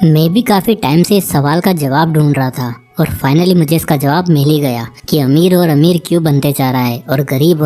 मैं भी काफ़ी टाइम से इस सवाल का जवाब ढूंढ रहा था और फाइनली मुझे इसका जवाब मिल ही गया कि अमीर और अमीर क्यों बनते जा रहा है और गरीब।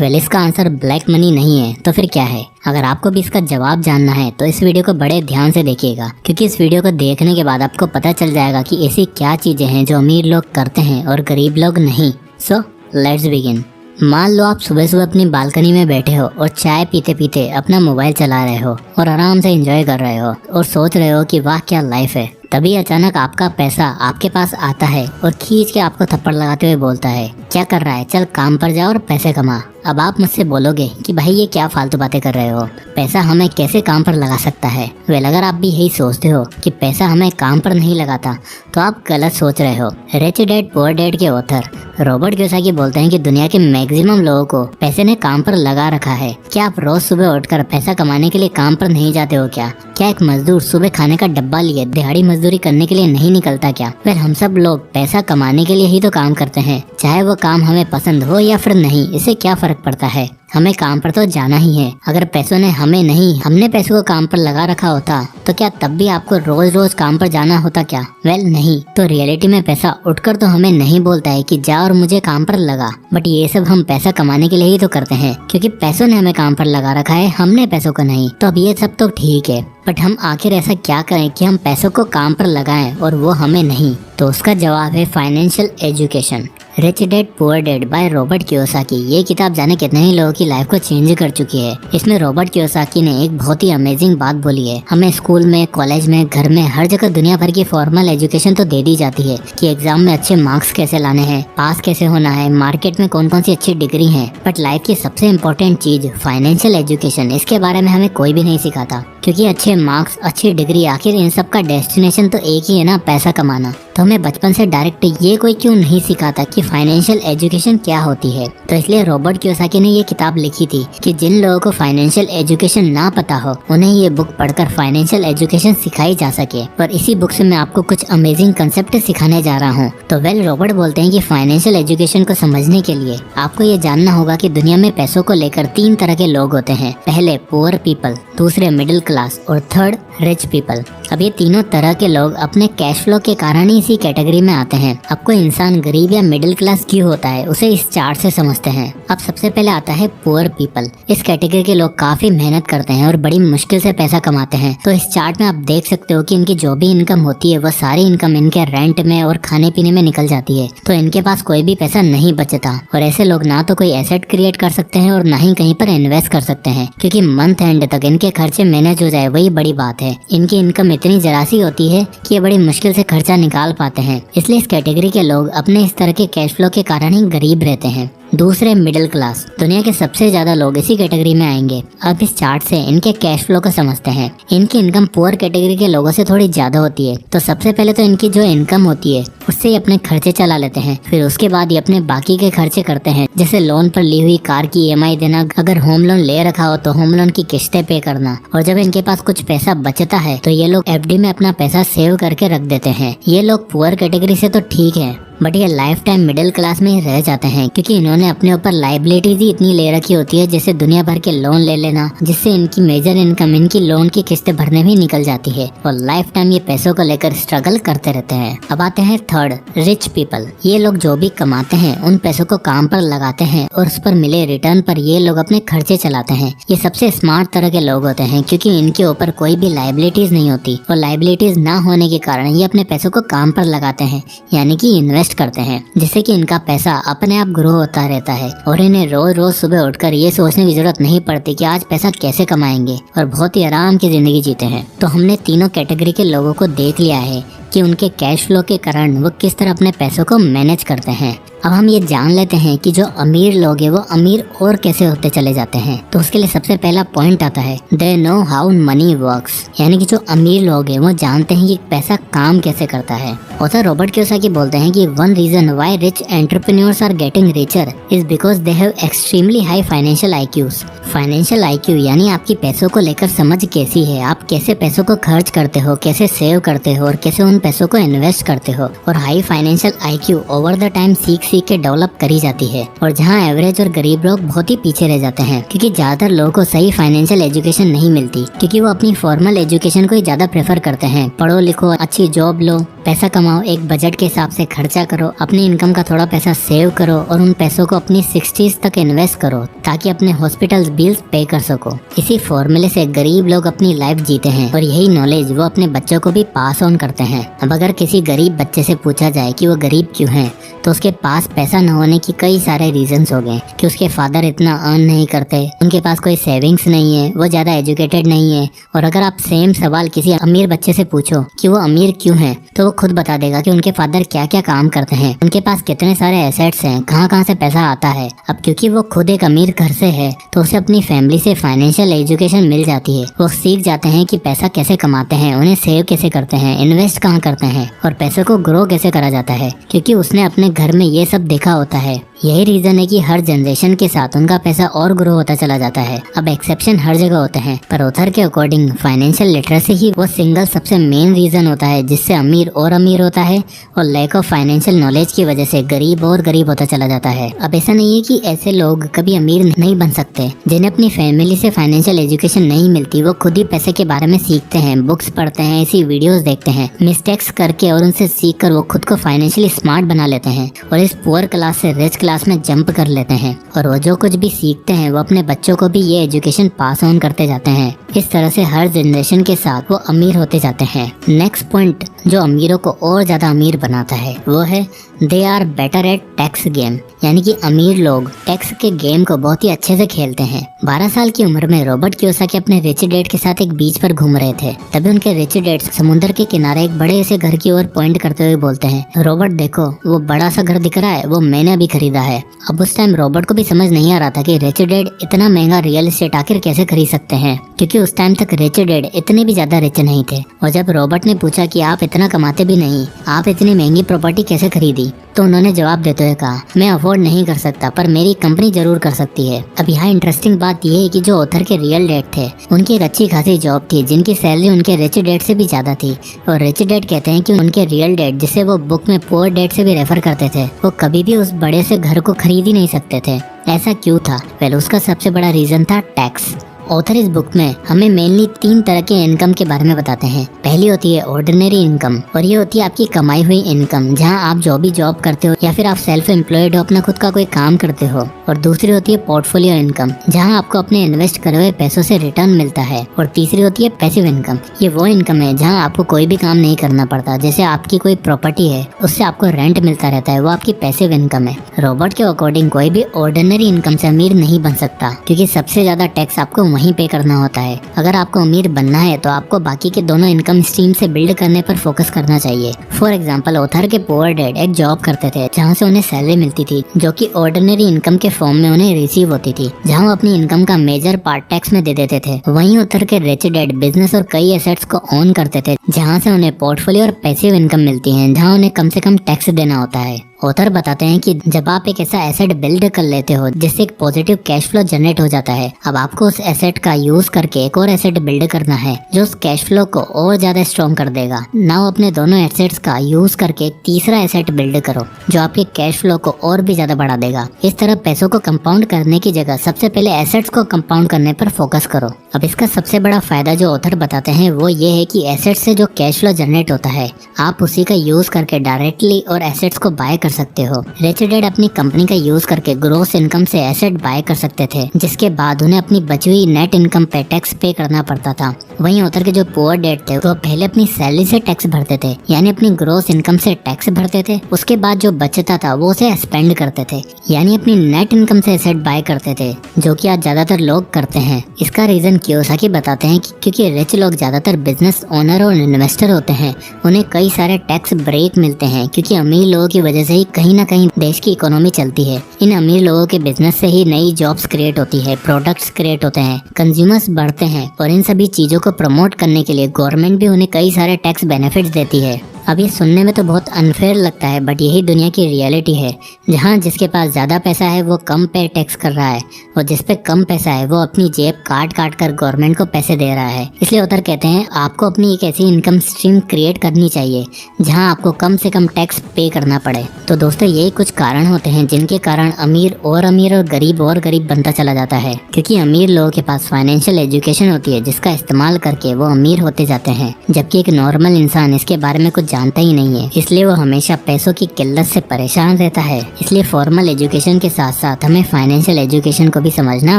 वेल, इसका आंसर ब्लैक मनी नहीं है तो फिर क्या है? अगर आपको भी इसका जवाब जानना है तो इस वीडियो को बड़े ध्यान से देखिएगा, क्योंकि इस वीडियो को देखने के बाद आपको पता चल जाएगा कि ऐसी क्या चीज़ें हैं जो अमीर लोग करते हैं और गरीब लोग नहीं। So let's begin. मान लो आप सुबह सुबह अपनी बालकनी में बैठे हो और चाय पीते पीते अपना मोबाइल चला रहे हो और आराम से एंजॉय कर रहे हो और सोच रहे हो कि वाह क्या लाइफ है। तभी अचानक आपका पैसा आपके पास आता है और खींच के आपको थप्पड़ लगाते हुए बोलता है, क्या कर रहा है, चल काम पर जा और पैसे कमा। अब आप मुझसे बोलोगे कि भाई ये क्या फालतू बातें कर रहे हो, पैसा हमें कैसे काम पर लगा सकता है। वेल, अगर आप भी यही सोचते हो कि पैसा हमें काम पर नहीं लगाता तो आप गलत सोच रहे हो। रिच डैड पुअर डैड के ऑथर रॉबर्ट कियोसाकी बोलते हैं कि दुनिया के मैक्सिमम लोगों को पैसे ने काम पर लगा रखा है। क्या आप रोज सुबह उठकर पैसा कमाने के लिए काम पर नहीं जाते हो क्या? क्या एक मजदूर सुबह खाने का डब्बा लिए दिहाड़ी मजदूरी करने के लिए नहीं निकलता क्या? वेल, हम सब लोग पैसा कमाने के लिए ही तो काम करते हैं, चाहे वो काम हमें पसंद हो या फिर नहीं। इससे क्या फर्क पड़ता है, हमें काम पर तो जाना ही है। अगर पैसों ने हमें नहीं, हमने पैसों को काम पर लगा रखा होता तो क्या तब भी आपको रोज रोज काम पर जाना होता क्या? वेल, नहीं। तो रियलिटी में पैसा उठकर तो हमें नहीं बोलता है कि जा और मुझे काम पर लगा, बट ये सब हम पैसा कमाने के लिए ही तो करते हैं, क्योंकि पैसों ने हमें काम पर लगा रखा है, हमने पैसों को नहीं। तो अब ये सब तो ठीक है, बट हम आखिर ऐसा क्या करें कि हम पैसों को काम पर लगाएं और वो हमें नहीं? तो उसका जवाब है financial education. Rich dad poor dad by Robert Kiyosaki. ये किताब जाने कितने ही लोगों की लाइफ को चेंज कर चुकी है। इसमें रॉबर्ट कियोसाकी ने एक बहुत ही अमेजिंग बात बोली है। हमें स्कूल में, कॉलेज में, घर में, हर जगह दुनिया भर की फॉर्मल एजुकेशन तो दे दी जाती है कि एग्जाम में अच्छे मार्क्स कैसे लाने हैं, पास कैसे होना है, मार्केट में कौन कौन सी अच्छी डिग्री है, बट लाइफ की सबसे इम्पोर्टेंट चीज फाइनेंशियल एजुकेशन, इसके बारे में हमें कोई भी नहीं सिखाता। क्योंकि अच्छे मार्क्स, अच्छी डिग्री, आखिर इन सब का डेस्टिनेशन तो एक ही है ना, पैसा कमाना। तो हमें बचपन से डायरेक्ट ये कोई क्यों नहीं सिखाता कि फाइनेंशियल एजुकेशन क्या होती है? तो इसलिए रॉबर्ट कियोसाकी ने ये किताब लिखी थी कि जिन लोगों को फाइनेंशियल एजुकेशन ना पता हो उन्हें ये बुक पढ़कर फाइनेंशियल एजुकेशन सिखाई जा सके। और इसी बुक से मैं आपको कुछ अमेजिंग कंसेप्ट सिखाने जा रहा हूँ। तो वेल, रॉबर्ट बोलते हैं कि फाइनेंशियल एजुकेशन को समझने के लिए आपको ये जानना होगा कि दुनिया में पैसों को लेकर 3 तरह के लोग होते हैं। पहले पुअर पीपल, दूसरे मिडिल क्लास और थर्ड रिच पीपल। अब ये तीनों तरह के लोग अपने कैश फ्लो के कारण ही इसी कैटेगरी में आते हैं। अब कोई इंसान गरीब या मिडिल क्लास क्यों होता है उसे इस चार्ट से समझते हैं। अब सबसे पहले आता है पुअर पीपल। इस कैटेगरी के लोग काफी मेहनत करते हैं और बड़ी मुश्किल से पैसा कमाते हैं। तो इस चार्ट में आप देख सकते हो कि इनकी जो भी इनकम होती है वो सारी इनकम इनके रेंट में और खाने पीने में निकल जाती है। तो इनके पास कोई भी पैसा नहीं बचता और ऐसे लोग ना तो कोई एसेट क्रिएट कर सकते हैं और ना ही कहीं पर इन्वेस्ट कर सकते हैं, क्योंकि मंथ एंड तक इनके खर्चे मैनेज हो जाए वही बड़ी बात है। इनकी इनकम इतनी जरा सी होती है कि ये बड़ी मुश्किल से खर्चा निकाल पाते हैं। इसलिए इस कैटेगरी के लोग अपने इस तरह के कैश फ्लो के कारण ही गरीब रहते हैं। दूसरे मिडिल क्लास। दुनिया के सबसे ज्यादा लोग इसी कैटेगरी में आएंगे। अब इस चार्ट से इनके कैश फ्लो को समझते हैं। इनकी इनकम पुअर कैटेगरी के लोगों से थोड़ी ज्यादा होती है। तो सबसे पहले तो इनकी जो इनकम होती है उससे ये अपने खर्चे चला लेते हैं। फिर उसके बाद ये अपने बाकी के खर्चे करते हैं, जैसे लोन पर ली हुई कार की EMI देना, अगर होम लोन ले रखा हो तो होम लोन की किस्तें पे करना। और जब इनके पास कुछ पैसा बचता है तो ये लोग FD में अपना पैसा सेव करके रख देते हैं। ये लोग पुअर कैटेगरी से तो ठीक है, बट ये लाइफ टाइम मिडिल क्लास में ही रह जाते हैं, क्योंकि इन्होंने अपने ऊपर लाइबिलिटीज ही इतनी ले रखी होती है, जैसे दुनिया भर के लोन ले लेना, जिससे इनकी मेजर इनकम इनकी लोन की किस्तें भरने में निकल जाती है और लाइफ टाइम ये पैसों को लेकर स्ट्रगल करते रहते हैं। अब आते हैं थर्ड रिच पीपल। ये लोग जो भी कमाते हैं उन पैसों को काम पर लगाते हैं और उस पर मिले रिटर्न पर ये लोग अपने खर्चे चलाते हैं। ये सबसे स्मार्ट तरह के लोग होते हैं, क्योंकि इनके ऊपर कोई भी लाइबिलिटीज नहीं होती और लाइबिलिटीज ना होने के कारण ये अपने पैसों को काम पर लगाते हैं, यानी कि इन्वेस्ट करते हैं, जिससे कि इनका पैसा अपने आप ग्रो होता रहता है और इन्हें रोज रोज सुबह उठकर ये सोचने की जरूरत नहीं पड़ती कि आज पैसा कैसे कमाएंगे, और बहुत ही आराम की जिंदगी जीते हैं। तो हमने तीनों कैटेगरी के लोगों को देख लिया है कि उनके कैश फ्लो के कारण वो किस तरह अपने पैसों को मैनेज करते हैं। अब हम ये जान लेते हैं कि जो अमीर लोग हैं वो अमीर और कैसे होते चले जाते हैं। तो उसके लिए सबसे पहला पॉइंट आता है they know how many works, यानी कि जो अमीर लोग हैं वो जानते हैं कि पैसा काम कैसे करता है। ऑथर रॉबर्ट कियोसाकी बोलते हैं कि one reason why rich entrepreneurs are getting richer is because they have extremely high financial IQs। Financial IQ यानी आपकी पैसों को लेकर समझ कैसी है, आप कैसे पैसों को खर्च करते हो, कैसे सेव करते हो और कैसे उन पैसों को इन्वेस्ट करते हो और high financial IQ over the time सीख के डेवलप करी जाती है, और जहाँ एवरेज और गरीब लोग बहुत ही पीछे रह जाते हैं क्योंकि ज्यादातर लोगों को सही फाइनेंशियल एजुकेशन नहीं मिलती, क्योंकि वो अपनी फॉर्मल एजुकेशन को ही ज्यादा प्रेफर करते हैं। पढ़ो लिखो, अच्छी जॉब लो, पैसा कमाओ, एक बजट के हिसाब से खर्चा करो, अपनी इनकम का थोड़ा पैसा सेव करो और उन पैसों को अपनी 60s तक इन्वेस्ट करो ताकि अपने हॉस्पिटल बिल्स पे कर सको। इसी फॉर्मूले से गरीब लोग अपनी लाइफ जीते हैं और यही नॉलेज वो अपने बच्चों को भी पास ऑन करते हैं। अब अगर किसी गरीब बच्चे से पूछा जाए कि वो गरीब क्यों है, तो उसके पास पैसा न होने की कई सारे रीजंस हो गए कि उसके फादर इतना अर्न नहीं करते, उनके पास कोई सेविंग्स नहीं है, वो ज्यादा एजुकेटेड नहीं है। और अगर आप सेम सवाल किसी अमीर बच्चे से पूछो कि वो अमीर क्यों है, तो वो खुद बता देगा कि उनके फादर क्या क्या काम करते हैं, उनके पास कितने सारे एसेट्स हैं, कहाँ से पैसा आता है। अब क्योंकि वो खुद एक अमीर घर से है तो उसे अपनी फैमिली से फाइनेंशियल एजुकेशन मिल जाती है। वो सीख जाते हैं कि पैसा कैसे कमाते हैं, उन्हें सेव कैसे करते हैं, इन्वेस्ट कहाँ करते हैं और पैसे को ग्रो कैसे करा जाता है, क्योंकि उसने अपने घर में ये सब देखा होता है। यही रीजन है कि हर जनरेशन के साथ उनका पैसा और ग्रो होता चला जाता है। अब एक्सेप्शन हर जगह होते हैं, पर ऑथर के अकॉर्डिंग फाइनेंशियल लिटरेसी ही वो सिंगल सबसे मेन रीजन होता है जिससे अमीर और अमीर होता है और लैक ऑफ फाइनेंशियल नॉलेज की वजह से गरीब और गरीब होता चला जाता है। अब ऐसा नहीं है कि ऐसे लोग कभी अमीर नहीं बन सकते। जिन्हें अपनी फैमिली से फाइनेंशियल एजुकेशन नहीं मिलती, वो खुद ही पैसे के बारे में सीखते हैं, बुक्स पढ़ते हैं, ऐसी वीडियोस देखते हैं, मिस्टेक्स करके और उनसे सीख कर वो खुद को फाइनेंशियली स्मार्ट बना लेते हैं और इस पुअर क्लास से रिच क्लास में जंप कर लेते हैं। और वो जो कुछ भी सीखते हैं वो अपने बच्चों को भी ये एजुकेशन पास ऑन करते जाते हैं। इस तरह से हर जनरेशन के साथ वो अमीर होते जाते हैं। नेक्स्ट पॉइंट जो अमीरों को और ज्यादा अमीर बनाता है वो है they are better at tax game, यानी कि अमीर लोग टैक्स के गेम को बहुत ही अच्छे से खेलते हैं। 12 साल की उम्र में रॉबर्ट कियोसाकी अपने रिच डैड के साथ एक बीच पर घूम रहे थे। तभी उनके रिच डैड समुद्र के किनारे एक बड़े से घर की ओर पॉइंट करते हुए बोलते हैं, रॉबर्ट देखो वो बड़ा सा घर दिख रहा है, वो मैंने अभी खरीदा है। अब उस टाइम रॉबर्ट को भी समझ नहीं आ रहा था कि रिच डैड इतना महंगा रियल एस्टेट आखिर कैसे खरीद सकते हैं, क्योंकि उस टाइम तक रिच डैड इतने भी ज्यादा रिच नहीं थे। और जब रॉबर्ट ने पूछा कि आप इतना कमाते भी नहीं, आप इतनी महंगी प्रॉपर्टी कैसे खरीदी, तो उन्होंने जवाब देते हुए कहा, मैं अफोर्ड नहीं कर सकता पर मेरी कंपनी जरूर कर सकती है। अब यहाँ इंटरेस्टिंग बात यह है कि जो ऑथर के रियल डैड थे उनकी एक अच्छी खासी जॉब थी जिनकी सैलरी उनके रिच डैड से भी ज्यादा थी। और रिच डैड कहते हैं कि उनके रियल डैड, जिसे वो बुक में पुअर डैड से भी रेफर करते थे, वो कभी भी उस बड़े से घर को खरीद ही नहीं सकते थे। ऐसा क्यों था? वेल, उसका सबसे बड़ा रीजन था टैक्स। ऑथर इस बुक में हमें मेनली 3 तरह के इनकम के बारे में बताते हैं। पहली होती है ऑर्डिनरी इनकम, और ये होती है आपकी कमाई हुई इनकम, जहां आप जो भी जॉब करते हो या फिर आप सेल्फ एम्प्लॉयड हो, अपना खुद का कोई काम करते हो। और दूसरी होती है पोर्टफोलियो इनकम, जहां आपको अपने इन्वेस्ट करे हुए पैसों से रिटर्न मिलता है। और तीसरी होती है पैसिव इनकम। ये वो इनकम है जहाँ आपको कोई भी काम नहीं करना पड़ता, जैसे आपकी कोई प्रॉपर्टी है उससे आपको रेंट मिलता रहता है, वो आपकी पैसिव इनकम है। रॉबर्ट के अकॉर्डिंग कोई भी ऑर्डिनरी इनकम से अमीर नहीं बन सकता, क्योंकि सबसे ज्यादा टैक्स आपको वहीं पे करना होता है। अगर आपको अमीर बनना है तो आपको बाकी के दोनों इनकम स्ट्रीम से बिल्ड करने पर फोकस करना चाहिए। फॉर एग्जांपल, ऑथर के पुअर डैड एक जॉब करते थे जहां से उन्हें सैलरी मिलती थी, जो कि ऑर्डिनरी इनकम के फॉर्म में उन्हें रिसीव होती थी, जहां वो अपनी इनकम का मेजर पार्ट टैक्स में दे देते थे। वहीं ऑथर के रिच डैड बिजनेस और कई एसेट्स को ओन करते थे, जहां से उन्हें पोर्टफोलियो और पैसिव इनकम मिलती है, जहां उन्हें कम से कम टैक्स देना होता है। ऑथर बताते हैं कि जब आप एक ऐसा एसेट बिल्ड कर लेते हो जिससे एक पॉजिटिव कैश फ्लो जनरेट हो जाता है, अब आपको उस एसेट का यूज करके एक और एसेट बिल्ड करना है जो उस कैश फ्लो को और ज्यादा स्ट्रॉन्ग कर देगा। नाउ अपने दोनों एसेट्स का यूज करके एक तीसरा एसेट बिल्ड करो जो आपके कैश फ्लो को और भी ज्यादा बढ़ा देगा। इस तरह पैसों को कंपाउंड करने की जगह सबसे पहले एसेट्स को कंपाउंड करने पर फोकस करो। अब इसका सबसे बड़ा फायदा जो ऑथर बताते हैं वो ये है कि एसेट्स से जो कैश फ्लो जनरेट होता है, आप उसी का यूज करके डायरेक्टली और एसेट्स को बाय कर सकते हो। रिच डैड अपनी कंपनी का यूज करके ग्रोस इनकम से एसेट बाय कर सकते थे, जिसके बाद उन्हें अपनी बची हुई नेट इनकम पे टैक्स पे करना पड़ता था। वहीं ऑथर के जो पुअर डैड थे वो पहले अपनी सैलरी से टैक्स भरते थे, यानी अपनी ग्रोस इनकम से टैक्स भरते थे, उसके बाद जो बचता था वो उसे स्पेंड करते थे, यानी अपनी नेट इनकम से एसेट बाय करते थे, जो कि आज ज्यादातर लोग करते हैं। इसका रीजन कियोसाकी बताते हैं कि क्योंकि रिच लोग ज्यादातर बिजनेस ओनर और इन्वेस्टर होते हैं, उन्हें कई सारे टैक्स ब्रेक मिलते हैं, क्योंकि अमीर लोगों की वजह से ही कहीं ना कहीं देश की इकोनॉमी चलती है। इन अमीर लोगों के बिजनेस से ही नई जॉब्स क्रिएट होती है, प्रोडक्ट्स क्रिएट होते हैं, कंज्यूमर्स बढ़ते हैं, और इन सभी चीजों को प्रमोट करने के लिए गवर्नमेंट भी उन्हें कई सारे टैक्स बेनिफिट्स देती है। अब ये सुनने में तो बहुत अनफेयर लगता है, बट यही दुनिया की रियलिटी है, जहाँ जिसके पास ज़्यादा पैसा है वो कम पे टैक्स कर रहा है, और जिस पे कम पैसा है वो अपनी जेब काट काट कर गवर्नमेंट को पैसे दे रहा है। इसलिए उधर कहते हैं आपको अपनी एक ऐसी इनकम स्ट्रीम क्रिएट करनी चाहिए जहाँ आपको कम से कम टैक्स पे करना पड़े। तो दोस्तों यही कुछ कारण होते हैं जिनके कारण अमीर और गरीब बनता चला जाता है, क्योंकि अमीर लोगों के पास फाइनेंशियल एजुकेशन होती है जिसका इस्तेमाल करके वो अमीर होते जाते हैं, जबकि एक नॉर्मल इंसान इसके बारे में कुछ जानता ही नहीं है, इसलिए वो हमेशा पैसों की किल्लत से परेशान रहता है। इसलिए फॉर्मल एजुकेशन के साथ साथ हमें फाइनेंशियल एजुकेशन को भी समझना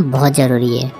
बहुत जरूरी है।